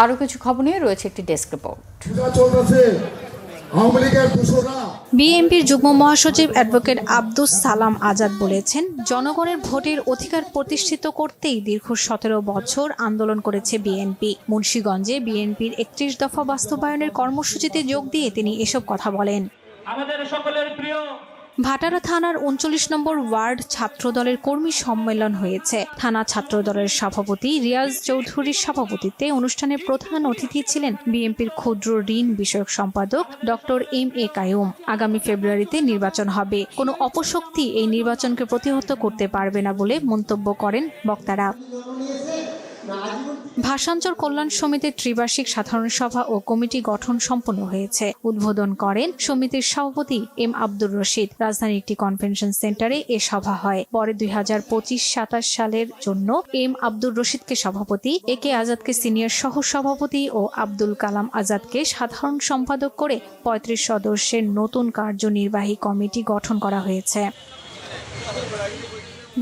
আরও কিছু খবর নিয়ে রয়েছে একটি ডেস্ক রিপোর্ট। বিএনপির যুগ্ম মহাসচিব অ্যাডভোকেট আব্দুস সালাম আজাদ বলেছেন, জনগণের ভোটের অধিকার প্রতিষ্ঠিত করতেই দীর্ঘ ১৭ বছর আন্দোলন করেছে বিএনপি। মুন্সিগঞ্জে বিএনপির ৩১ দফা বাস্তবায়নের কর্মসূচিতে যোগ দিয়ে তিনি এসব কথা বলেন। আমাদের সকলের প্রিয় ভাটারা থানার ৩৯ নম্বর ওয়ার্ড ছাত্রদলের কর্মী সম্মেলন হয়েছে। থানা ছাত্রদলের সভাপতি রিয়াজ চৌধুরীর সভাপতিত্বে অনুষ্ঠানে প্রধান অতিথি ছিলেন বিএনপির ক্ষুদ্র ঋণ বিষয়ক সম্পাদক ডক্টর এম.এ. কাইয়ুম। আগামী ফেব্রুয়ারিতে নির্বাচন হবে, কোনো অপশক্তি এই নির্বাচনকে প্রতিহত করতে পারবে না বলে মন্তব্য করেন বক্তারা। ভাষাঞ্চল কল্যাণ সমিতির ত্রিবার্ষিক সাধারণ সভা ও কমিটি গঠন সম্পন্ন হয়েছে। উদ্বোধন করেন সমিতির সভাপতি এম আব্দুর রশিদ। রাজধানীর একটি কনভেনশন সেন্টারে এ সভা হয়। পরে ২০২৫-২৭ সালের জন্য এম আব্দুর রশিদকে সভাপতি, এ কে আজাদকে সিনিয়র সহ সভাপতি ও আব্দুল কালাম আজাদকে সাধারণ সম্পাদক করে ৩৫ সদস্যের নতুন কার্যনির্বাহী কমিটি গঠন করা হয়েছে।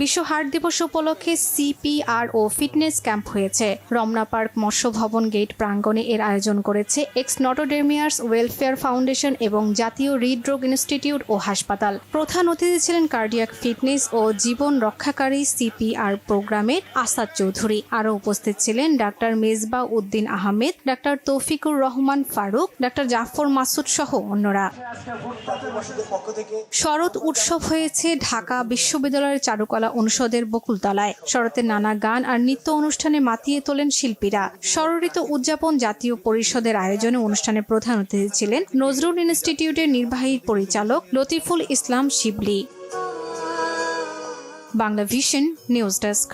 বিশ্ব হার্ট দিবস উপলক্ষে সিপিআর ও ফিটনেস ক্যাম্প হয়েছে। রমনা পার্ক মৎস্য ভবন গেট প্রাঙ্গণে এর আয়োজন করেছে এক্স নটোডেমিয়ার্স ওয়েলফেয়ার ফাউন্ডেশন এবং জাতীয় হৃদরোগ ইনস্টিটিউট ও হাসপাতাল। প্রধান অতিথি ছিলেন কার্ডিয়াক ফিটনেস ও জীবন রক্ষাকারী সিপিআর প্রোগ্রামের আসাদ চৌধুরী। আরও উপস্থিত ছিলেন ডাক্তার মেজবা উদ্দিন আহমেদ, ডাক্তার তৌফিকুর রহমান ফারুক, ডাক্তার জাফর মাসুদ সহ অন্যরা। শরৎ উৎসব হয়েছে ঢাকা বিশ্ববিদ্যালয়ের চারুকলা অনুষদের বকুলতলায়। শরতের নানা গান আর নৃত্য অনুষ্ঠানে মাতিয়ে তোলেন শিল্পীরা। ষড়ঋতু উদযাপন জাতীয় পরিষদের আয়োজনে অনুষ্ঠানে প্রধান অতিথি ছিলেন নজরুল ইনস্টিটিউটের নির্বাহী পরিচালক Latiful Islam Shibli. Bangla vision news desk.